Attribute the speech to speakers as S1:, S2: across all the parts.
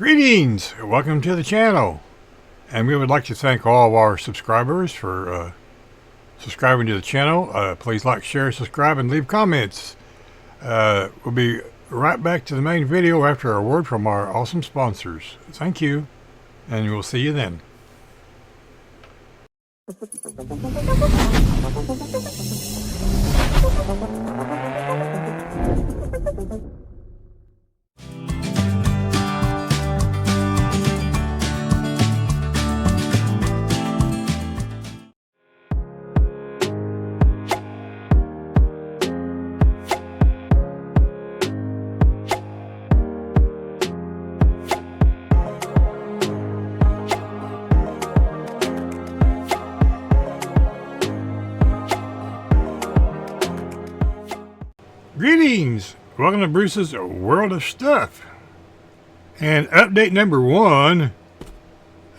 S1: Greetings! Welcome to the channel. And we would like to thank all of our subscribers for subscribing to the channel. Please like, share, subscribe, and leave comments. We'll be right back to the main video after a word from our awesome sponsors. Thank you, and we'll see you then. Greetings! Welcome to Bruce's World of Stuff. And update number 1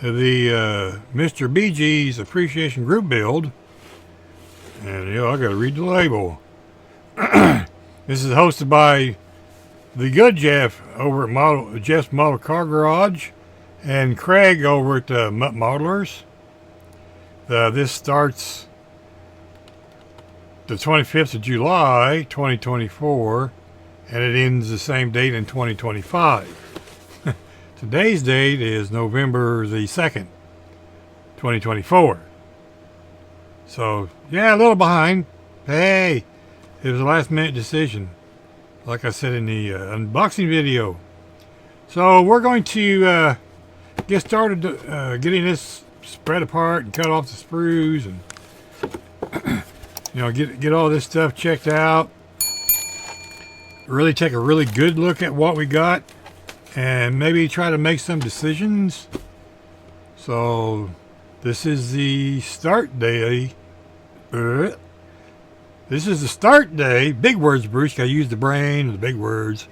S1: of the Mr. BG's Appreciation Group build. And I gotta read the label. This is hosted by the good Jeff over at Jeff's Model Car Garage and Craig over at MuttModelers. This starts the 25th of July 2024 and it ends the same date in 2025. Today's date is November the 2nd 2024. So yeah, a little behind. Hey, it was a last minute decision like I said in the unboxing video. So we're going to get started getting this spread apart and cut off the sprues and get all this stuff checked out. Really take a really good look at what we got and maybe try to make some decisions. So this is the start day. This is the start day. Big words, Bruce. I use the brain and the big words.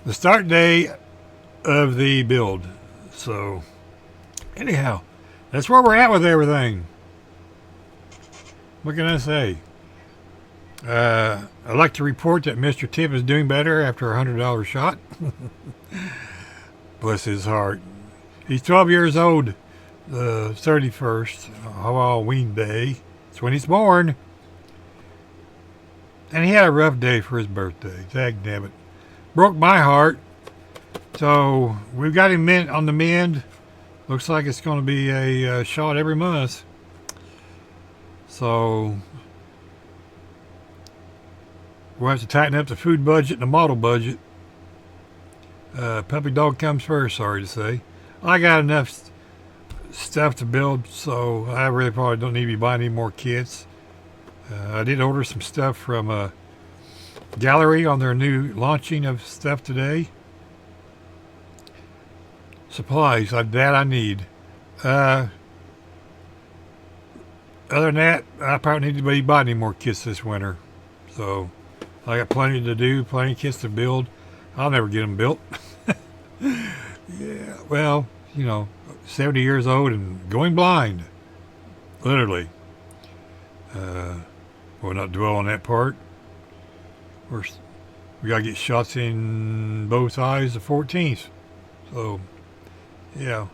S1: The start day of the build. So anyhow, that's where we're at with everything. What can I say? I'd like to report that Mr. Tip is doing better after a $100 shot. Bless his heart. He's 12 years old, the 31st, Halloween day. That's when he's born. And he had a rough day for his birthday. Dagnabbit. Broke my heart. So we've got him on the mend. Looks like it's going to be a shot every month. So we'll have to tighten up the food budget and the model budget. Puppy dog comes first, sorry to say. I got enough stuff to build, so I really probably don't need to be buying any more kits. I did order some stuff from Gaahleri on their new launching of stuff today. Supplies, that I need. Other than that, I probably need to be buying any more kits this winter. So, I got plenty to do, plenty of kits to build. I'll never get them built. Yeah, well, 70 years old and going blind. Literally. We'll not dwell on that part. We got to get shots in both eyes the 14th. So, yeah.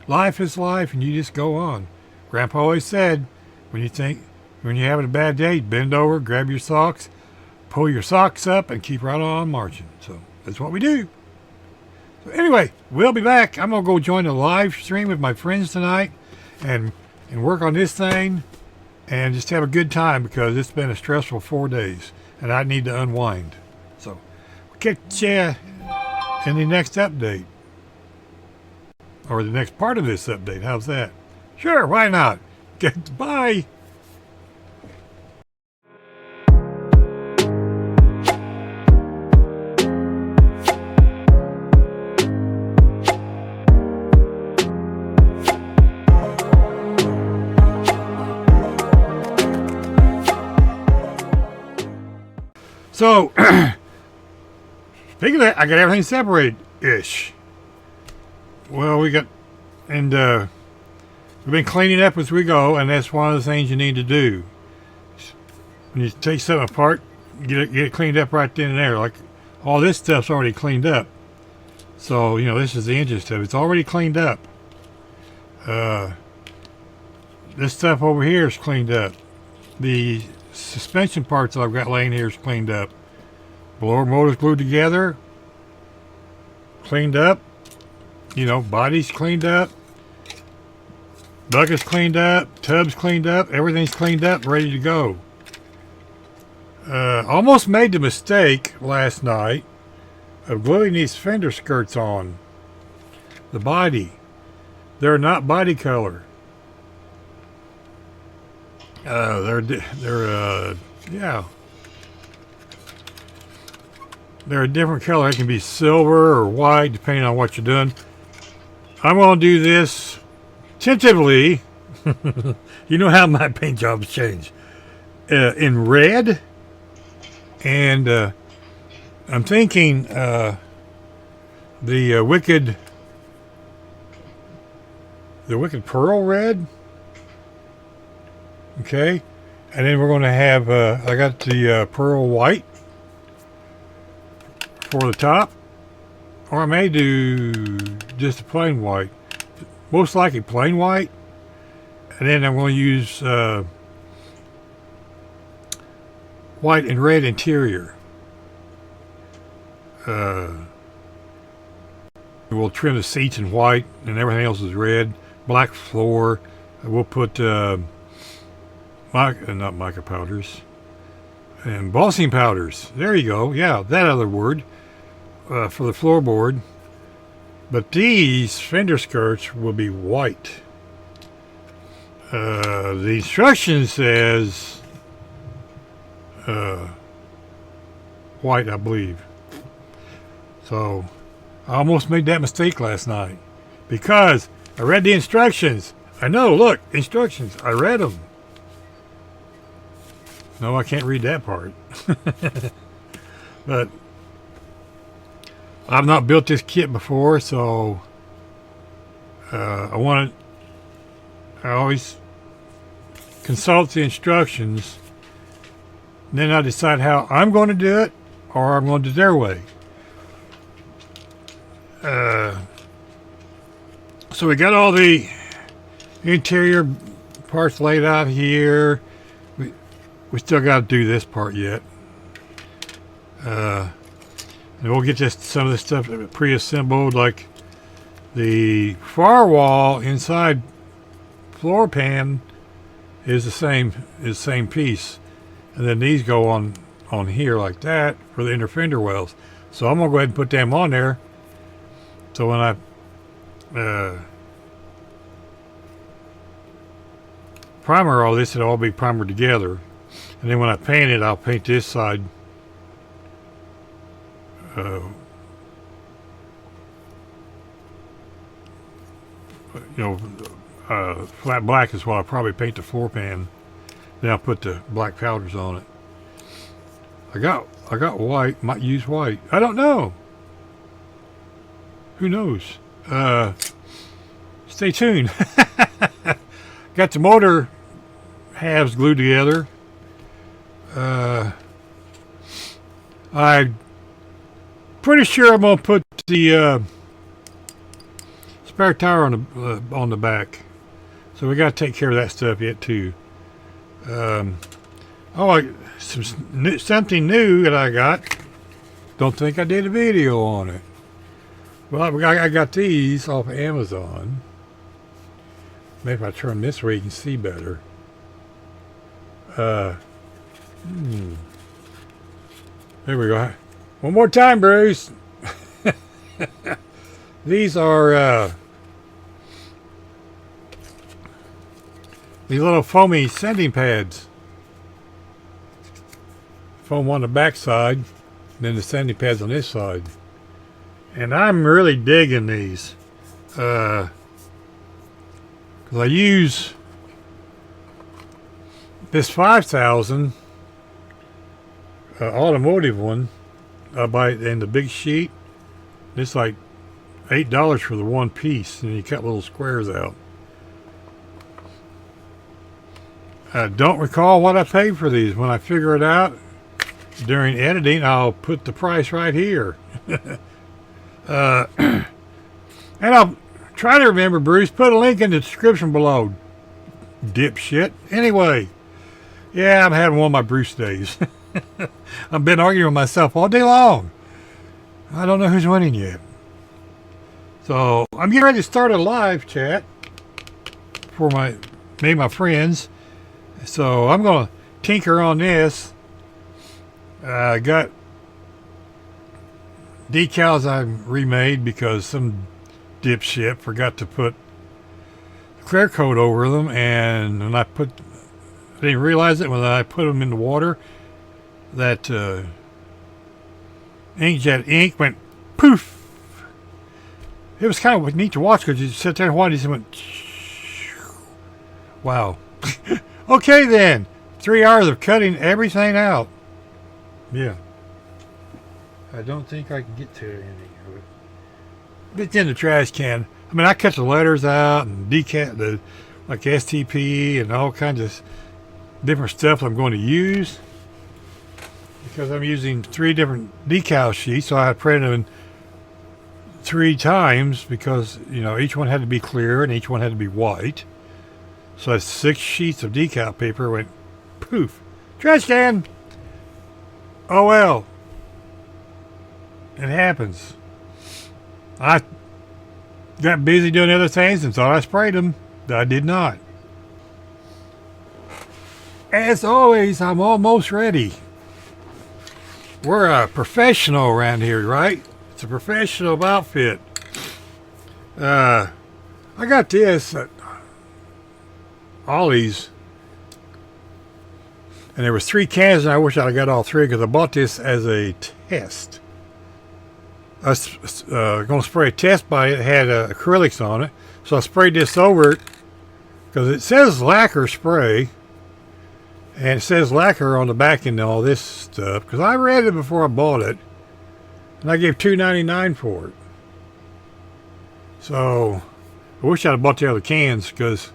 S1: Life is life and you just go on. Grandpa always said, when you're having a bad day, bend over, grab your socks, pull your socks up, and keep right on marching. So that's what we do. So anyway, we'll be back. I'm going to go join a live stream with my friends tonight and work on this thing and just have a good time because it's been a stressful 4 days and I need to unwind. So we'll catch you in the next update or the next part of this update. How's that? Sure, why not? Goodbye. So, speaking of that, I got everything separated-ish. Well, we got, and we've been cleaning up as we go, and that's one of the things you need to do. When you take something apart, get it cleaned up right then and there. Like all this stuff's already cleaned up. So, you know, this is the engine stuff. It's already cleaned up. This stuff over here is cleaned up. The suspension parts that I've got laying here is cleaned up. Blower motor's glued together. Cleaned up. You know, body's cleaned up. Bucket's cleaned up. Tub's cleaned up. Everything's cleaned up, ready to go. Almost made the mistake last night of gluing these fender skirts on the body. They're not body color. They're a different color. It can be silver or white depending on what you're doing. I'm going to do this tentatively. You know how my paint jobs change. In red, and I'm thinking the wicked pearl red. Okay, and then we're going to have I got the pearl white for the top, or I may do just a plain white. Most likely plain white, and then I'm going to use white and red interior. We'll trim the seats in white, and everything else is red. Black floor. We'll put not mica powders, and embossing powders. There you go. Yeah, that other word for the floorboard. But these fender skirts will be white. The instruction says white, I believe. So I almost made that mistake last night because I read the instructions. I know, look, instructions. I read them. No, I can't read that part. But I've not built this kit before, so I always consult the instructions, and then I decide how I'm going to do it, or I'm going to do their way. So we got all the interior parts laid out here. We still got to do this part yet. And we'll get some of this stuff pre-assembled, like the firewall inside floor pan is the same piece, and then these go on here like that for the inner fender wells. So I'm gonna go ahead and put them on there. So when I primer all this, it'll all be primered together, and then when I paint it, I'll paint this side flat black is what I'll probably paint the floor pan. Then I'll put the black powders on it. I got white. Might use white. I don't know. Who knows? Stay tuned. Got the motor halves glued together. I'm pretty sure I'm gonna put the spare tire on the back. So we got to take care of that stuff yet too. Something new that I got. Don't think I did a video on it. Well, I got these off of Amazon. Maybe if I turn this way you can see better. There we go. One more time, Bruce. These are these little foamy sanding pads. Foam on the back side, and then the sanding pads on this side. And I'm really digging these. Because I use this 5000 automotive one. I buy it in the big sheet. It's like $8 for the one piece, and you cut little squares out. I don't recall what I paid for these. When I figure it out during editing, I'll put the price right here. And I'll try to remember, Bruce. Put a link in the description below. Dipshit. Anyway, yeah, I'm having one of my Bruce days. I've been arguing with myself all day long. I don't know who's winning yet. So I'm getting ready to start a live chat for my friends. So I'm gonna tinker on this. I got decals I remade because some dipshit forgot to put clear coat over them, and when I didn't realize it when I put them in the water, that inkjet ink went poof. It was kind of neat to watch because you sit there and watch it and went, wow. Okay then, 3 hours of cutting everything out. Yeah. I don't think I can get to anything of it. It's in the trash can. I mean, I cut the letters out and like STP and all kinds of different stuff I'm going to use. Because I'm using 3 different decal sheets, so I printed them 3 times because, each one had to be clear and each one had to be white. So that's 6 sheets of decal paper went poof. Trash can! Oh well. It happens. I got busy doing other things and thought I sprayed them. I did not. As always, I'm almost ready. We're a professional around here, right? It's a professional outfit. I got this at Ollie's. And there was 3 cans, and I wish I'd got all 3 because I bought this as a test. I was going to spray a test by it. It had acrylics on it. So I sprayed this over it because it says lacquer spray. And it says lacquer on the back end and all this stuff. Because I read it before I bought it. And I gave $2.99 for it. So I wish I'd bought the other cans because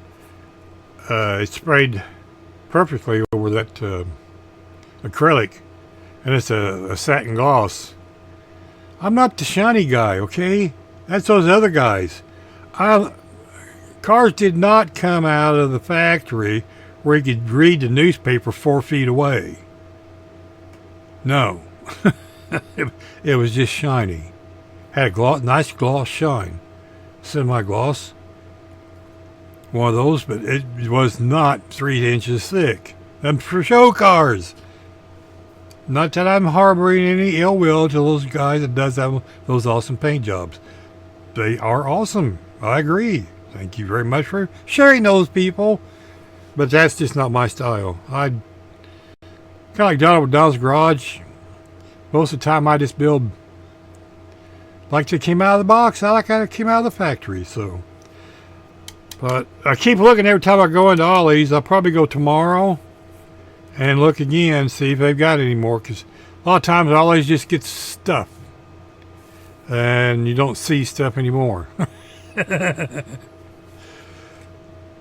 S1: it sprayed perfectly over that acrylic. And it's a satin gloss. I'm not the shiny guy, okay? That's those other guys. Cars did not come out of the factory where you could read the newspaper 4 feet away. No. It was just shiny. Had a nice gloss shine. Semi-gloss. One of those, but it was not 3 inches thick. Them for show cars. Not that I'm harboring any ill will to those guys that does have those awesome paint jobs. They are awesome. I agree. Thank you very much for sharing those, people. But that's just not my style. Kind of like Donald's Garage. Most of the time I just build like they came out of the box. I like how it came out of the factory. So, but I keep looking every time I go into Ollie's. I'll probably go tomorrow and look again, see if they've got any more. Because a lot of times Ollie's just gets stuff. And you don't see stuff anymore.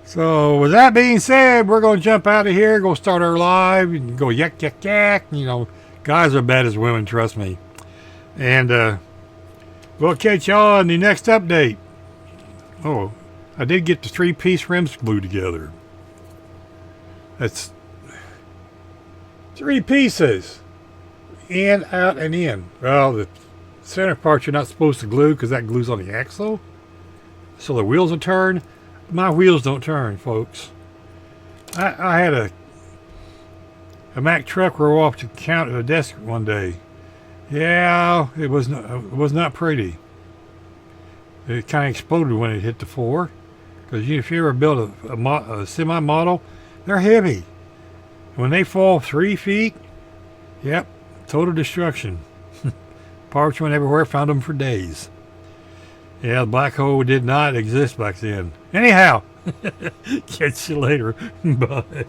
S1: So, with that being said, we're going to jump out of here, go start our live, and go yak, yak, yak. Guys are bad as women, trust me. And we'll catch y'all in the next update. Oh, I did get the 3-piece rims glued together. That's 3 pieces. In, out, and in. Well, the center part you're not supposed to glue because that glues on the axle. So the wheels will turn. My wheels don't turn, folks. I had a Mack truck roll off the counter at the desk one day. Yeah, it was not pretty. It kind of exploded when it hit the floor. Because if you ever build a semi-model, they're heavy. When they fall 3 feet, yep, total destruction. Parts went everywhere, found them for days. Yeah, the black hole did not exist back then. Anyhow, catch you later. Bye.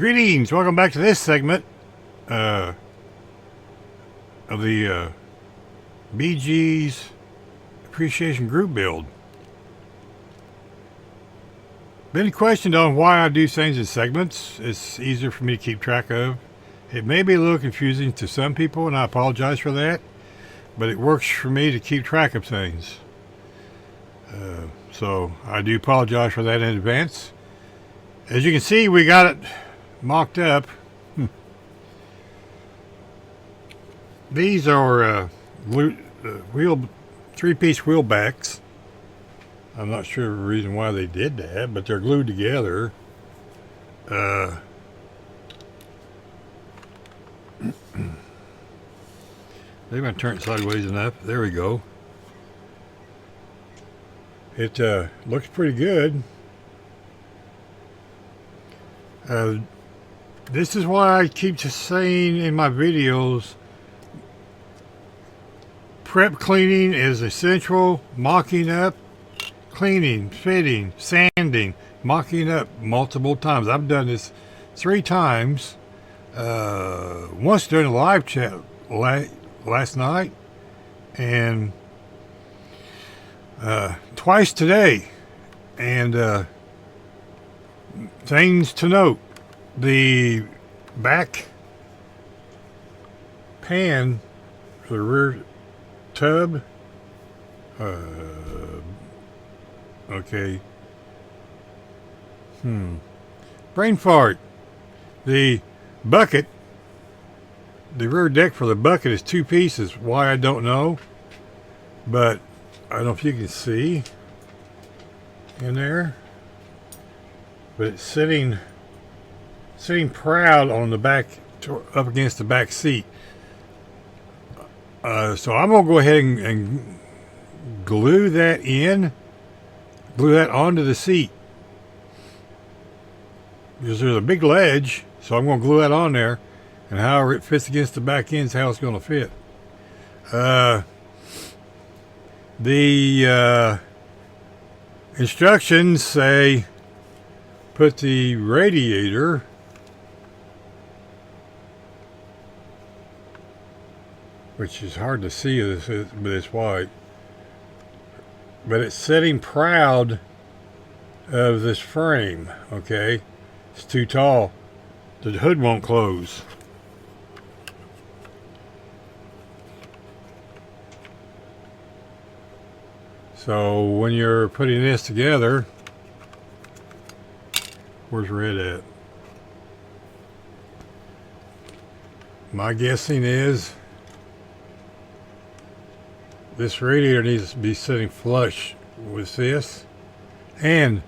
S1: Greetings, welcome back to this segment of the BG's Appreciation Group build. Been questioned on why I do things in segments. It's easier for me to keep track of. It may be a little confusing to some people, and I apologize for that, but it works for me to keep track of things. So I do apologize for that in advance. As you can see, we got it mocked up. These are three-piece wheel backs. I'm not sure the reason why they did that, but they're glued together. Maybe I turn it sideways enough. There we go. It looks pretty good. This is why I keep just saying in my videos, prep cleaning is essential. Mocking up, cleaning, fitting, sanding, mocking up multiple times. I've done this 3 times. Once during a live chat last night, and twice today. And things to note: the back pan for the rear tub, okay, brain fart. The bucket, the rear deck for the bucket is 2 pieces. Why, I don't know, but I don't know if you can see in there, but it's sitting proud on the back, up against the back seat. So I'm gonna go ahead and glue that onto the seat, because there's a big ledge. So I'm gonna glue that on there, and however it fits against the back end is how it's gonna fit. The instructions say put the radiator which is hard to see, but it's white. But it's sitting proud of this frame, okay? It's too tall. The hood won't close. So when you're putting this together, where's red at? My guessing is this radiator needs to be sitting flush with this, and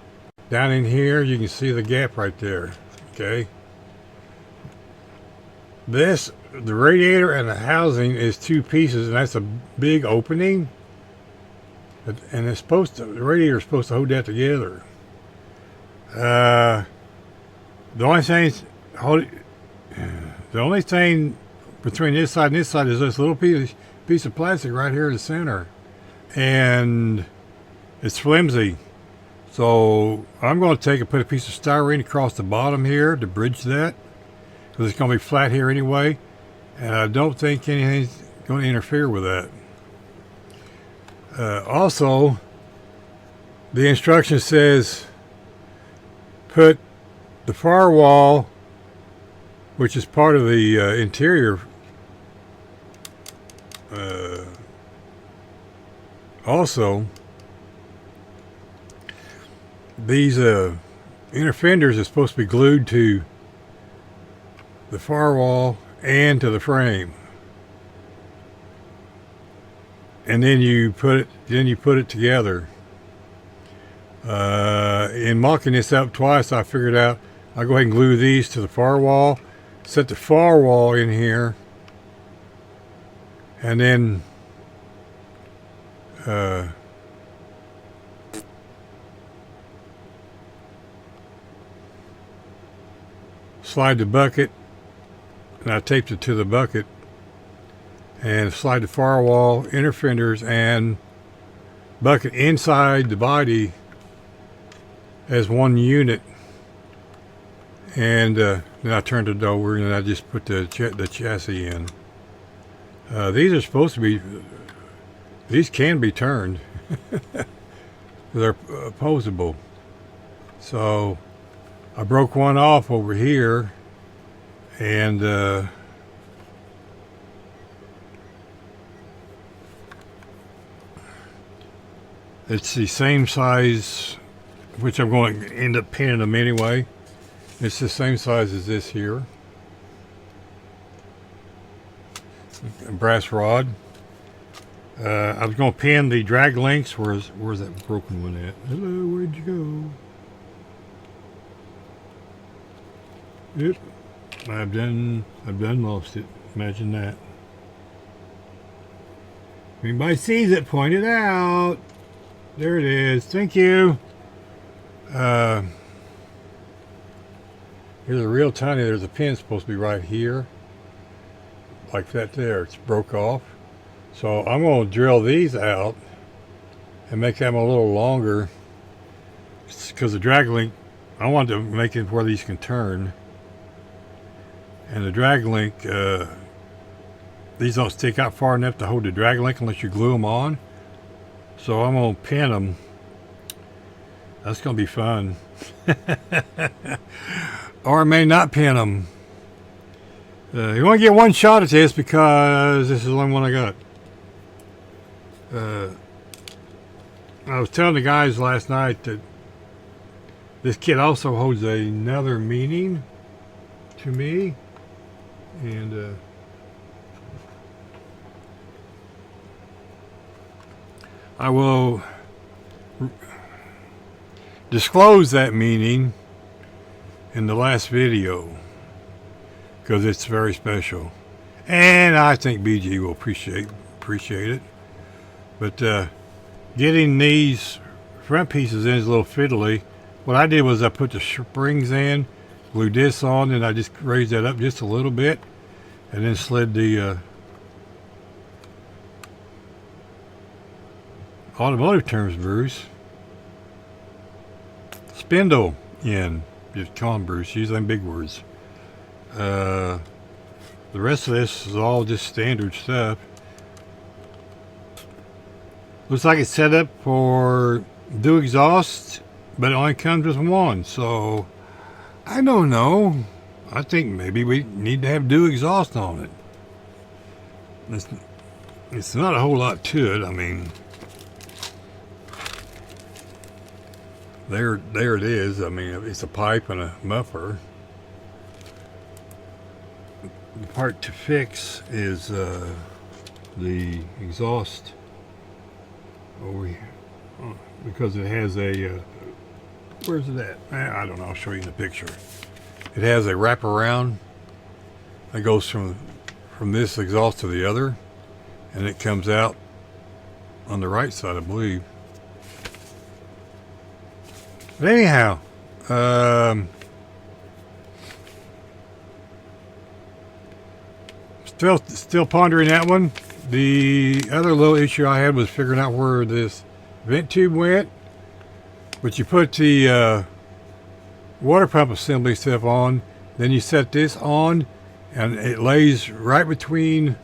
S1: down in here you can see the gap right there, okay? The radiator and the housing is 2 pieces, and that's a big opening, and the radiator is supposed to hold that together. The only thing between this side and this side is this little piece of plastic right here in the center, and it's flimsy. So I'm going to put a piece of styrene across the bottom here to bridge that, because it's going to be flat here anyway, and I don't think anything's going to interfere with that. Also, the instruction says put the firewall, which is part of the interior, also these inner fenders are supposed to be glued to the firewall and to the frame, and then you put it together. In mocking this up twice, I figured out I'll go ahead and glue these to the firewall, set the firewall in here, and then slide the bucket, and I taped it to the bucket, and slide the firewall, inner fenders, and bucket inside the body as one unit. And Then I turned it over and I just put the chassis in. These are supposed to be, these can be turned. They're opposable. So I broke one off over here, and it's the same size, which I'm going to end up pinning them anyway. It's the same size as this here. A brass rod. I was going to pin the drag links. Where's that broken one at? Hello, where'd you go? Yep, I've done lost it. Imagine that. If anybody sees it, point it out. There it is. Thank you. Here's a real tiny. There's a pin supposed to be right here, like that. There, it's broke off. So I'm going to drill these out and make them a little longer, because the drag link, I want to make it where these can turn. And the drag link, these don't stick out far enough to hold the drag link unless you glue them on. So I'm going to pin them. That's going to be fun. Or I may not pin them. You want to get one shot at this because this is the only one I got. I was telling the guys last night that this kit also holds another meaning to me, and I will disclose that meaning in the last video because it's very special, and I think BG will appreciate it. But getting these front pieces in is a little fiddly. What I did was I put the springs in, glued this on, and I just raised that up just a little bit, and then slid the automotive terms, Bruce, spindle in. Just call them Bruce, use them big words. The rest of this is all just standard stuff. Looks like it's set up for do exhaust, but it only comes with one. So I don't know. I think maybe we need to have do exhaust on it. It's not a whole lot to it. I mean, there it is. I mean, it's a pipe and a muffler. The part to fix is the exhaust over here, because it has a where's it at? I don't know. I'll show you in the picture. It has a wraparound that goes from this exhaust to the other, and it comes out on the right side, I believe. But anyhow, still pondering that one. The other little issue I had was figuring out where this vent tube went. But you put the water pump assembly stuff on, then you set this on, and it lays right between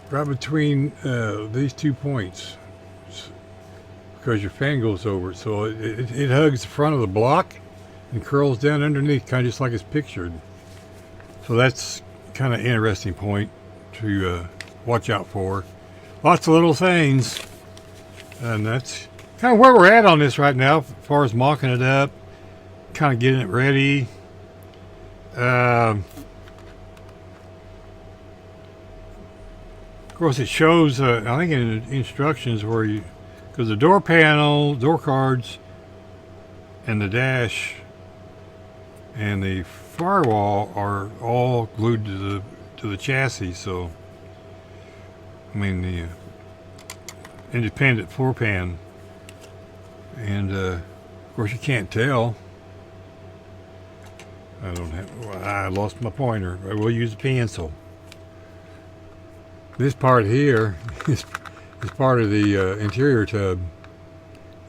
S1: these 2 points, because your fan goes over it. So it hugs the front of the block and curls down underneath, kind of just like it's pictured. So that's kind of an interesting point to watch out for. Lots of little things, and that's kind of where we're at on this right now, as far as mocking it up, kind of getting it ready. Of course, it shows, I think in the instructions where you, because the door panel, door cards, and the dash, and the firewall are all glued to the chassis. So, I mean, the independent floor pan. And of course, you can't tell. I lost my pointer. I will use a pencil. This part here is part of the interior tub.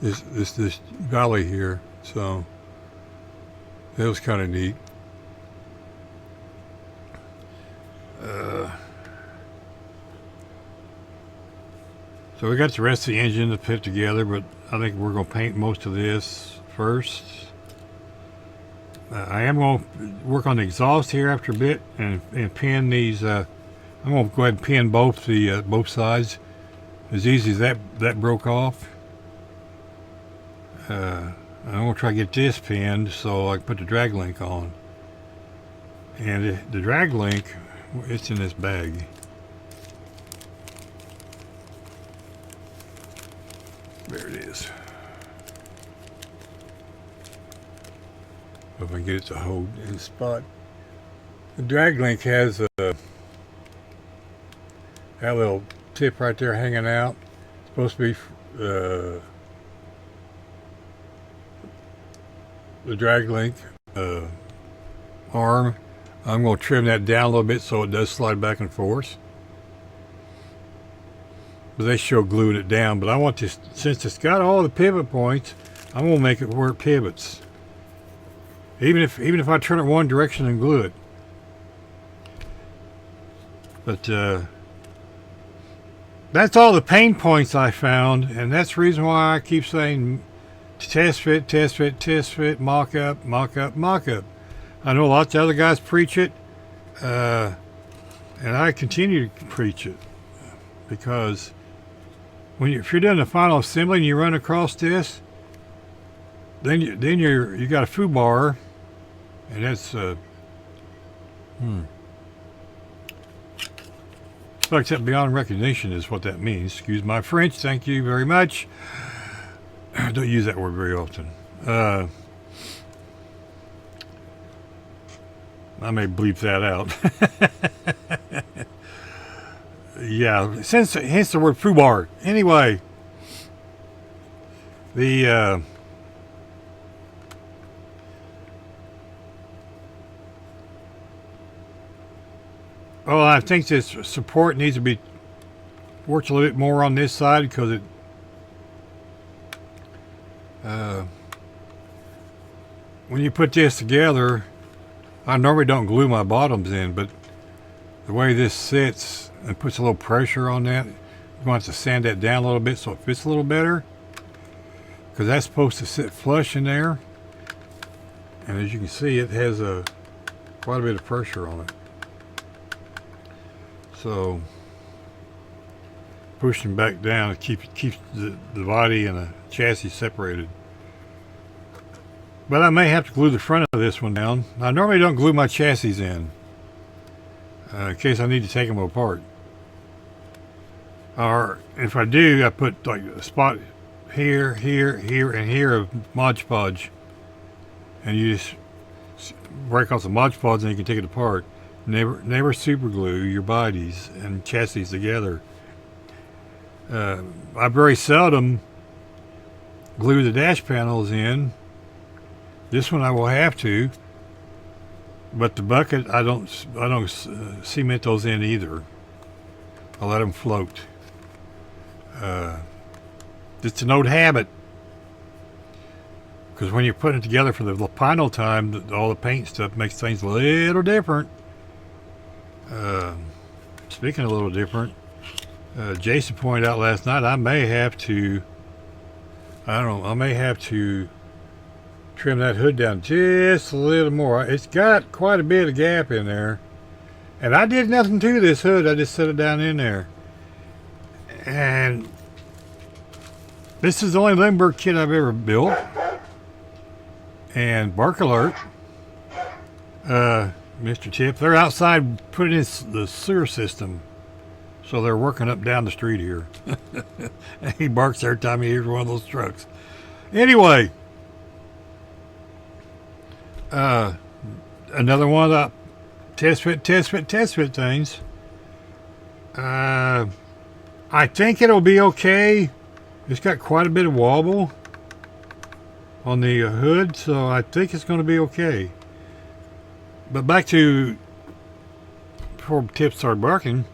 S1: This Gaahleri here. So that was kind of neat. So we got the rest of the engine to put together, but I think we're going to paint most of this first. I am going to work on the exhaust here after a bit and pin these. I'm going to go ahead and pin both sides. As easy as that broke off. I'm going to try to get this pinned so I can put the drag link on. And the drag link, it's in this bag. There it is. If I can get it to hold in the spot. The drag link has that little tip right there hanging out. It's supposed to be the drag link arm. I'm going to trim that down a little bit so it does slide back and forth. But they show gluing it down. But I want this, since it's got all the pivot points, I'm going to make it where it pivots. Even if I turn it one direction and glue it. But that's all the pain points I found, and that's the reason why I keep saying test fit, test fit, test fit, mock up, mock up, mock up. I know lots of other guys preach it, and I continue to preach it because if you're doing the final assembly and you run across this, then you got a foobar, and that's except beyond recognition is what that means. Excuse my French. Thank you very much. I don't use that word very often. I may bleep that out. Yeah, hence the word foobar. Anyway, I think this support needs to be worked a little bit more on this side because it when you put this together, I normally don't glue my bottoms in, but the way this sits and puts a little pressure on that, you're going to have to sand that down a little bit so it fits a little better, because that's supposed to sit flush in there, and as you can see, it has quite a bit of pressure on it. So pushing back down to keep the body and the chassis separated. But I may have to glue the front of this one down. I normally don't glue my chassis in case I need to take them apart. Or if I do, I put like a spot here, here, here, and here of Mod Podge, and you just break off the Mod Podge and you can take it apart. Never super glue your bodies and chassis together. I very seldom glue the dash panels in. This one I will have to, but the bucket I don't cement those in either. I let them float. It's an old habit, because when you're putting it together for the final time, all the paint stuff makes things a little different. Speaking of a little different, Jason pointed out last night I may have to trim that hood down just a little more. It's got quite a bit of gap in there, and I did nothing to this hood. I just set it down in there, and this is the only Lindbergh kit I've ever built. And bark alert, Mr. Tip, they're outside putting in the sewer system, so they're working up down the street here. He barks every time he hears one of those trucks. Anyway, another one of the test fit things. I think it'll be okay. It's got quite a bit of wobble on the hood, so I think it's going to be okay. But back to before Tip started barking,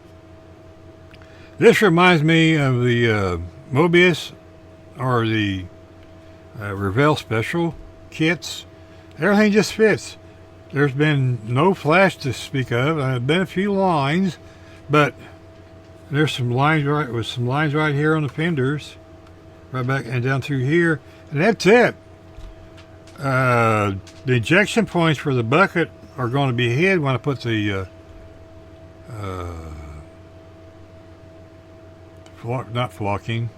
S1: this reminds me of the Mobius or the Revell Special kits. Everything just fits. There's been no flash to speak of. There have been a few lines, but There's some lines right here on the fenders, right back and down through here, and that's it. The injection points for the bucket are going to be hid when I put the not flocking,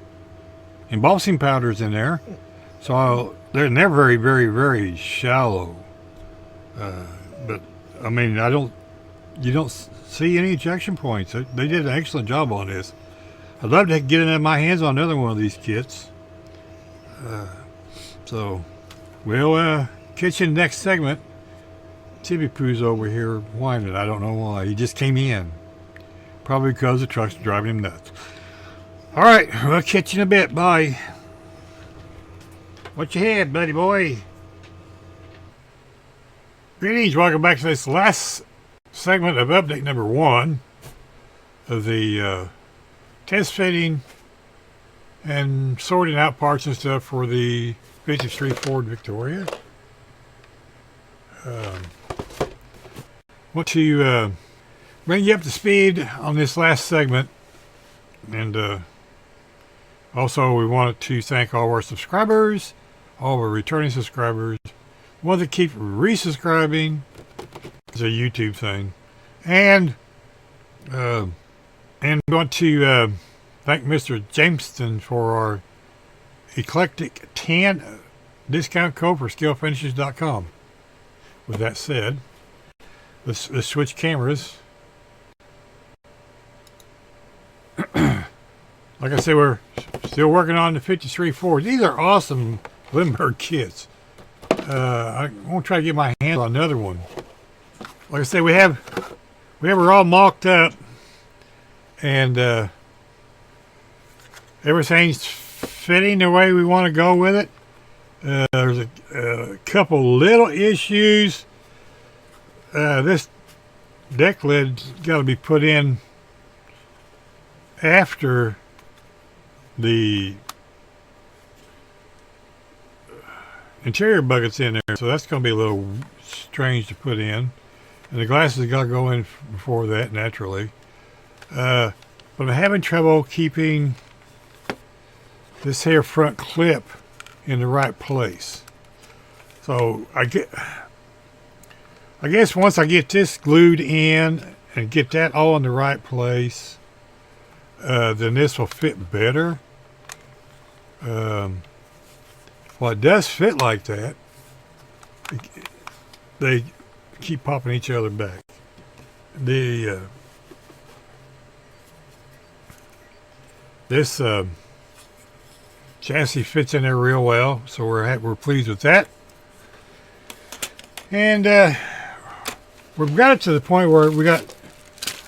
S1: embossing powders in there. So they're very, very, very shallow. But I mean, you don't see any ejection points. They did an excellent job on this. I'd love to get in my hands on another one of these kits. So we'll catch you in the next segment. Tippy Poo's over here whining. I don't know why. He just came in. Probably because the truck's driving him nuts. All right, we'll catch you in a bit. Bye. What you had, buddy boy? Greetings. Welcome back to this last segment of update number 1 of the test fitting and sorting out parts and stuff for the 53 Ford Victoria. Want to bring you up to speed on this last segment, and also we wanted to thank all our subscribers, all of our returning subscribers, want to keep resubscribing. It's a YouTube thing, and want to thank Mr. Jameson for our eclectic 10 discount code for scalefinishes.com. With that said, let's switch cameras. Like I said, we're still working on the 53 Ford. These are awesome Lindbergh kits. I want to try to get my hands on another one. Like I said, we have her all mocked up, and everything's fitting the way we want to go with it. There's a couple little issues. This deck lid's got to be put in after the interior bucket's in there, so that's going to be a little strange to put in. And the glasses got to go in before that, naturally. But I'm having trouble keeping this here front clip in the right place. So I guess once I get this glued in and get that all in the right place, then this will fit better. Well, it does fit like that. They keep popping each other back. The this chassis fits in there real well, so we're pleased with that. And we've got it to the point where we got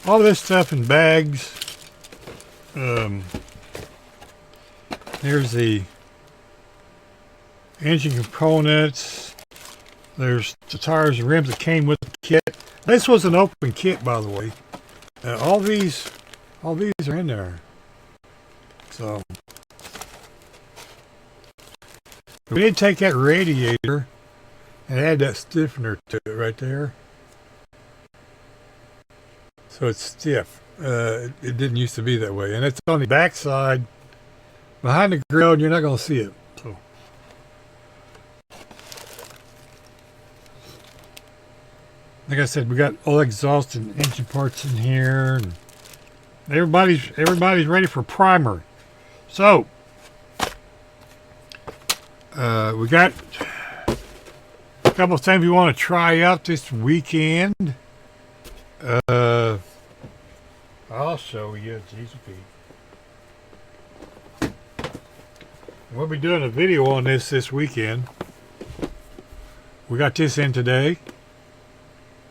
S1: all this stuff in bags. There's the engine components. There's the tires and rims that came with the kit. This was an open kit, by the way. All these are in there. So we did take that radiator and add that stiffener to it right there, so it's stiff. It didn't used to be that way, and it's on the back side behind the grill, and you're not going to see it. So like I said, we got all exhaust and engine parts in here, and everybody's ready for primer. So we got a couple of things we want to try out this weekend. I'll show you. Jeez, we'll be doing a video on this weekend. We got this in today,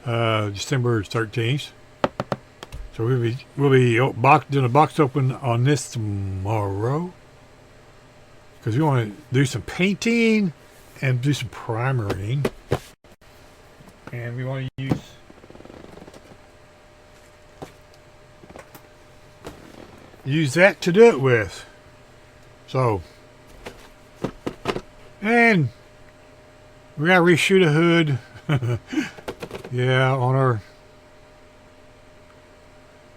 S1: December 13th. So we'll be doing a box open on this tomorrow, because we want to do some painting and do some primering, and we want to use that to do it with. So, and we gotta reshoot a hood. Yeah, on our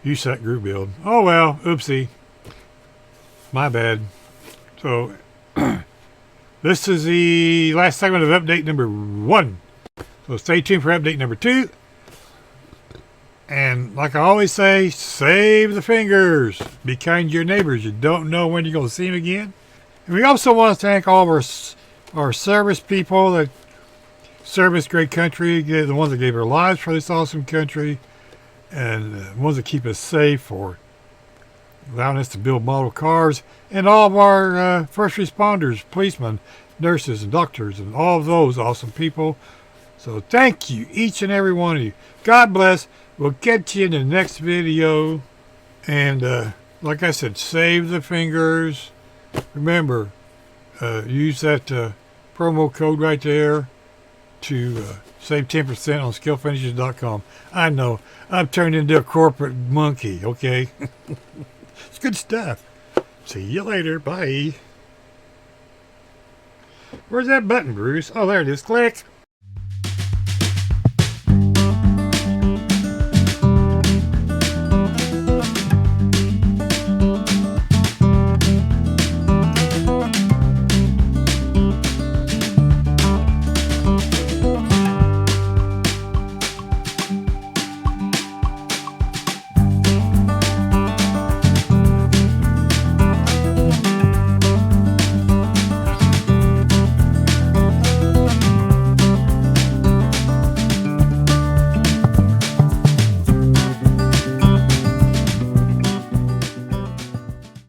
S1: You set group build. Oh well, oopsie. My bad. So, this is the last segment of update number 1. So stay tuned for update number 2. And like I always say, save the fingers. Be kind to your neighbors. You don't know when you're going to see them again. And we also want to thank all of our service people that serve this great country, the ones that gave their lives for this awesome country, and the ones that keep us safe for allowing us to build model cars, and all of our first responders, policemen, nurses, and doctors, and all of those awesome people. So thank you, each and every one of you. God bless. We'll get you in the next video. And like I said, save the fingers. Remember, use that promo code right there to save 10% on skillfinishes.com. I know, I've turned into a corporate monkey, okay? It's good stuff. See you later. Bye. Where's that button, Bruce? Oh, there it is. Click.